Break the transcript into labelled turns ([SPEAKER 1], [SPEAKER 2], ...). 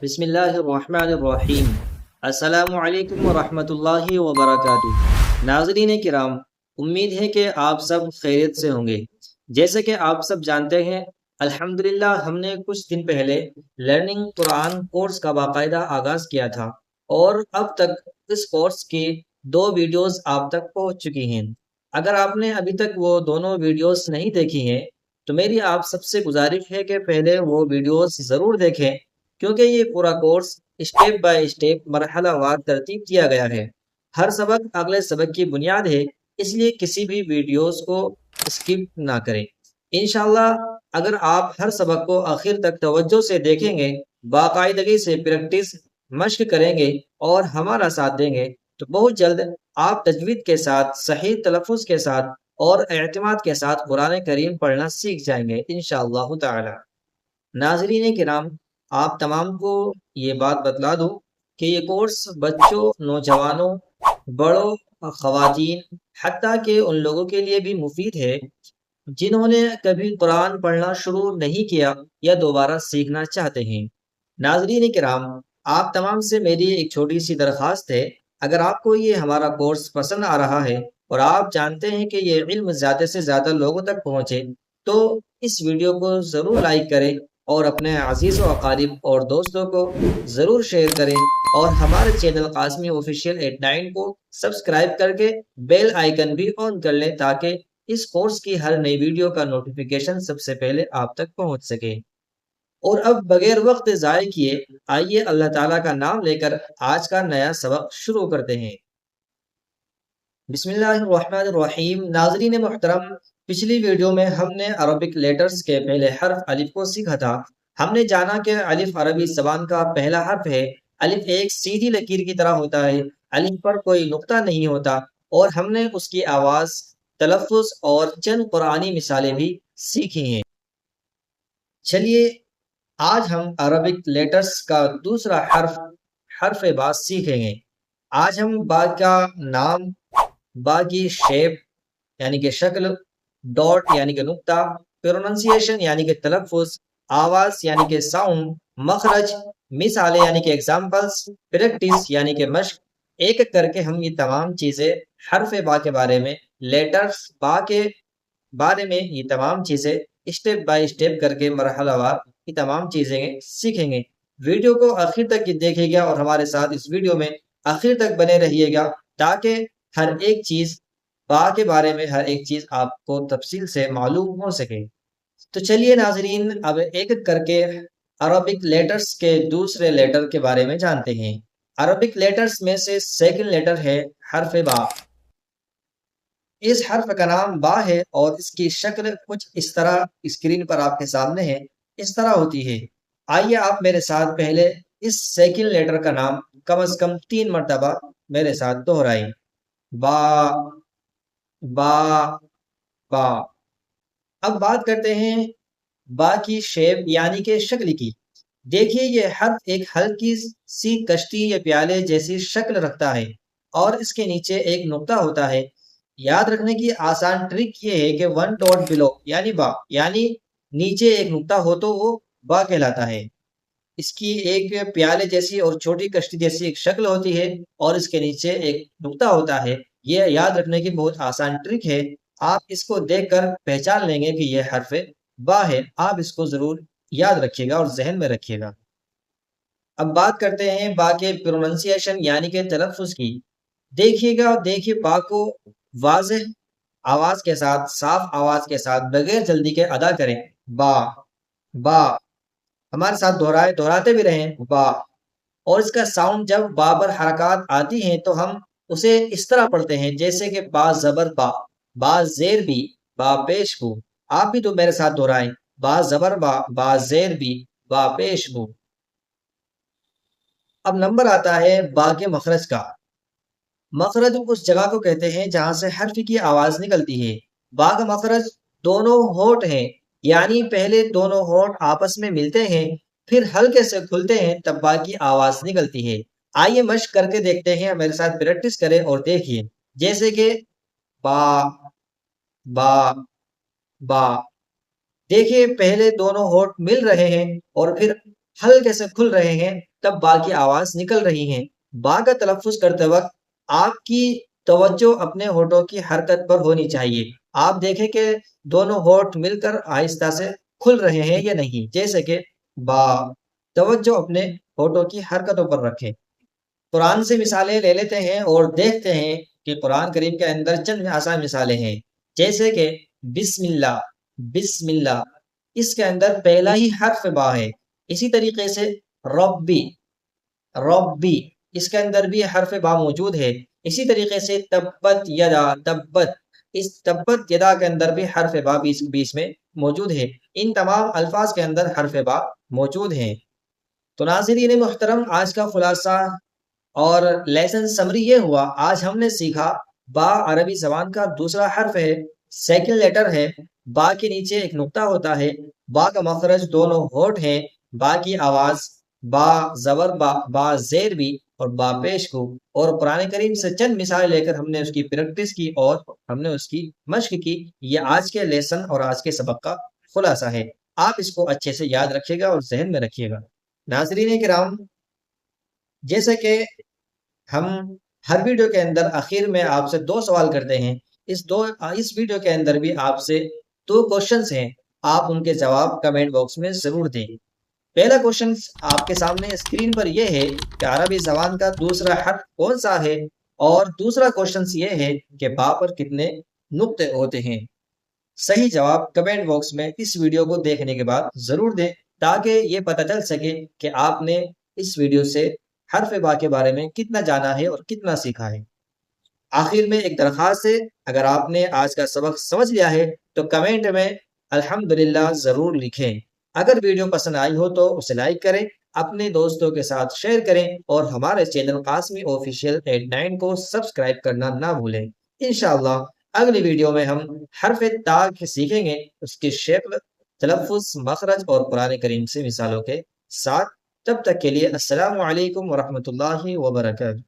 [SPEAKER 1] بسم اللہ الرحمن الرحیم۔ السلام علیکم ورحمۃ اللہ وبرکاتہ۔ ناظرین کرام، امید ہے کہ آپ سب خیریت سے ہوں گے۔ جیسے کہ آپ سب جانتے ہیں، الحمدللہ ہم نے کچھ دن پہلے لرننگ قرآن کورس کا باقاعدہ آغاز کیا تھا، اور اب تک اس کورس کی 2 ویڈیوز آپ تک پہنچ چکی ہیں۔ اگر آپ نے ابھی تک وہ دونوں ویڈیوز نہیں دیکھی ہیں تو میری آپ سب سے گزارش ہے کہ پہلے وہ ویڈیوز ضرور دیکھیں، کیونکہ یہ پورا کورس اسٹیپ بائی اسٹیپ مرحلہ وار ترتیب دیا گیا ہے۔ ہر سبق اگلے سبق کی بنیاد ہے، اس لیے کسی بھی ویڈیوز کو اسکپ نہ کریں۔ انشاءاللہ اگر آپ ہر سبق کو آخر تک توجہ سے دیکھیں گے، باقاعدگی سے پریکٹس مشق کریں گے اور ہمارا ساتھ دیں گے، تو بہت جلد آپ تجوید کے ساتھ، صحیح تلفظ کے ساتھ اور اعتماد کے ساتھ قرآن کریم پڑھنا سیکھ جائیں گے انشاءاللہ تعالی۔ ناظرین کرام، آپ تمام کو یہ بات بتلا دوں کہ یہ کورس بچوں، نوجوانوں، بڑوں، خواتین، حتیٰ کہ ان لوگوں کے لیے بھی مفید ہے جنہوں نے کبھی قرآن پڑھنا شروع نہیں کیا یا دوبارہ سیکھنا چاہتے ہیں۔ ناظرین کرام، آپ تمام سے میری ایک چھوٹی سی درخواست ہے، اگر آپ کو یہ ہمارا کورس پسند آ رہا ہے اور آپ جانتے ہیں کہ یہ علم زیادہ سے زیادہ لوگوں تک پہنچے، تو اس ویڈیو کو ضرور لائک کریں اور اپنے عزیز و اقارب اور دوستوں کو ضرور شیئر کریں، اور ہمارے چینل قاسمی آفیشیل 89 کو سبسکرائب کر کے بیل آئیکن بھی آن کر لیں، تاکہ اس کورس کی ہر نئی ویڈیو کا نوٹیفیکیشن سب سے پہلے آپ تک پہنچ سکے۔ اور اب بغیر وقت ضائع کیے آئیے اللہ تعالیٰ کا نام لے کر آج کا نیا سبق شروع کرتے ہیں۔ بسم اللہ الرحمن الرحیم۔ ناظرین محترم، پچھلی ویڈیو میں ہم نے عربک لیٹرز کے پہلے حرف الف کو سیکھا تھا۔ ہم نے جانا کہ الف عربی زبان کا پہلا حرف ہے۔ الف ایک سیدھی لکیر کی طرح ہوتا ہے، الف پر کوئی نقطہ نہیں ہوتا، اور ہم نے اس کی آواز، تلفظ اور چند قرآنی مثالیں بھی سیکھی ہیں۔ چلیے آج ہم عربک لیٹرز کا دوسرا حرف با سیکھیں گے۔ آج ہم با کا نام، با کی شیپ یعنی کہ شکل، ڈاٹ یعنی کہ نقطہ، پروننسیشن یعنی کہ تلفظ، آواز یعنی کہ ساؤنڈ، مخرج، مثالیں یعنی کہ ایگزامپلس، پریکٹس یعنی کہ مشق، ایک ایک کر کے ہم یہ تمام چیزیں حرف با کے بارے میں، لیٹرز با کے بارے میں یہ تمام چیزیں اسٹیپ بائی اسٹیپ کر کے مرحلہ وار یہ تمام چیزیں سیکھیں گے۔ ویڈیو کو آخر تک دیکھیے گا اور ہمارے ساتھ اس ویڈیو میں آخر تک بنے رہیے گا، تاکہ ہر ایک چیز با کے بارے میں، ہر ایک چیز آپ کو تفصیل سے معلوم ہو سکے۔ تو چلیے ناظرین، اب ایک ایک کر کے عربک لیٹرز کے دوسرے لیٹر کے بارے میں جانتے ہیں۔ عربک لیٹرز میں سے سیکنڈ لیٹر ہے حرف با۔ اس حرف کا نام با ہے اور اس کی شکل کچھ اس طرح اسکرین پر آپ کے سامنے ہے، اس طرح ہوتی ہے۔ آئیے آپ میرے ساتھ پہلے اس سیکنڈ لیٹر کا نام کم از کم 3 مرتبہ میرے ساتھ دہرائیں۔ با، با، با۔ اب بات کرتے ہیں با کی شیپ یعنی کہ شکل کی۔ دیکھیے یہ حرف ایک ہلکی سی کشتی یا پیالے جیسی شکل رکھتا ہے، اور اس کے نیچے ایک نقطہ ہوتا ہے۔ یاد رکھنے کی آسان ٹرک یہ ہے کہ 1 ڈاٹ بلو یعنی با، یعنی نیچے ایک نقطہ ہو تو وہ با کہلاتا ہے۔ اس کی ایک پیالے جیسی اور چھوٹی کشتی جیسی ایک شکل ہوتی ہے، اور اس کے نیچے ایک نقطہ ہوتا ہے۔ یہ یاد رکھنے کی بہت آسان ٹرک ہے، آپ اس کو دیکھ کر پہچان لیں گے کہ یہ حرف با ہے۔ آپ اس کو ضرور یاد رکھیے گا اور ذہن میں رکھیے گا۔ اب بات کرتے ہیں با کے پروننسیشن یعنی کہ تلفظ کی۔ دیکھیے گا، دیکھیے با کو واضح آواز کے ساتھ، صاف آواز کے ساتھ، بغیر جلدی کے ادا کریں۔ با، با۔ ہمارے ساتھ دہراتے بھی رہیں، با۔ اور اس کا ساؤنڈ جب با پر حرکات آتی ہیں تو ہم اسے اس طرح پڑھتے ہیں جیسے کہ با زبر با، با زیر بی، با پیش بو۔ آپ بھی تو میرے ساتھ دہرائیں، با زبر با، با زیر بی، با پیش بو۔ اب نمبر آتا ہے با کے مخرج کا۔ مخرج اس جگہ کو کہتے ہیں جہاں سے حرف کی آواز نکلتی ہے۔ با کا مخرج دونوں ہونٹ ہیں، یعنی پہلے دونوں ہونٹ آپس میں ملتے ہیں، پھر ہلکے سے کھلتے ہیں، تب با کی آواز نکلتی ہے۔ آئیے مشق کر کے دیکھتے ہیں، میرے ساتھ پریکٹس کریں اور دیکھیے، جیسے کہ با، با، با۔ دیکھیے پہلے دونوں ہونٹ مل رہے ہیں اور پھر ہلکے سے کھل رہے ہیں، تب با کی آواز نکل رہی ہے۔ با کا تلفظ کرتے وقت آپ کی توجہ اپنے ہونٹوں کی حرکت پر ہونی چاہیے۔ آپ دیکھیں کہ دونوں ہونٹ مل کر آہستہ سے کھل رہے ہیں یا نہیں، جیسے کہ با۔ توجہ اپنے ہونٹوں کی حرکتوں پر رکھیں۔ قرآن سے مثالیں لے لیتے ہیں اور دیکھتے ہیں کہ قرآن کریم کے اندر چند آسان مثالیں ہیں، جیسے کہ بسم اللہ، بسم اللہ، اس کے اندر پہلا ہی حرف با ہے۔ اسی طریقے سے ربی، ربی، اس کے اندر بھی حرف با موجود ہے۔ اسی طریقے سے تبت یدا، تبت، اس تبت یدا کے اندر بھی حرف با بیچ میں موجود ہے۔ ان تمام الفاظ کے اندر حرف با موجود ہیں۔ تو ناظرین محترم، آج کا خلاصہ اور لیسن سمری یہ ہوا، آج ہم نے سیکھا با عربی زبان کا دوسرا حرف ہے، سیکنڈ لیٹر ہے۔ با کے نیچے ایک نقطہ ہوتا ہے۔ با کا مخرج دونوں ہونٹ ہیں۔ با کی آواز با زبر با، با زیر بھی اور با پیش کو، اور قرآن کریم سے چند مثالیں لے کر ہم نے اس کی پریکٹس کی اور ہم نے اس کی مشق کی۔ یہ آج کے لیسن اور آج کے سبق کا خلاصہ ہے۔ آپ اس کو اچھے سے یاد رکھیے گا اور ذہن میں رکھیے گا۔ ناظرین کرام، جیسے کہ ہم ہر ویڈیو کے اندر آخر میں آپ سے 2 سوال کرتے ہیں، اس ویڈیو کے اندر بھی آپ سے 2 کوشچنز ہیں، آپ ان کے جواب کمنٹ باکس میں ضرور دیں۔ پہلا کوشچن آپ کے سامنے اسکرین پر یہ ہے کہ عربی زبان کا دوسرا حرف کون سا ہے، اور دوسرا کوشچن یہ ہے کہ با پر کتنے نقطے ہوتے ہیں۔ صحیح جواب کمنٹ باکس میں اس ویڈیو کو دیکھنے کے بعد ضرور دیں، تاکہ یہ پتہ چل سکے کہ آپ نے اس ویڈیو سے حرف با کے بارے میں کتنا جانا ہے اور کتنا سیکھا ہے۔ آخر میں ایک درخواست ہے، اگر آپ نے آج کا سبق سمجھ لیا ہے تو کمنٹ میں الحمدللہ ضرور لکھیں۔ اگر ویڈیو پسند آئی ہو تو اسے لائک کریں، اپنے دوستوں کے ساتھ شیئر کریں اور ہمارے چینل قاسمی آفیشیل 89 کو سبسکرائب کرنا نہ بھولیں۔ انشاءاللہ اگلی ویڈیو میں ہم حرف تا سیکھیں گے، اس کی شکل، تلفظ، مخرج اور قرآن کریم سے مثالوں کے ساتھ۔ تب تک کے لیے السلام علیکم ورحمۃ اللہ وبرکاتہ۔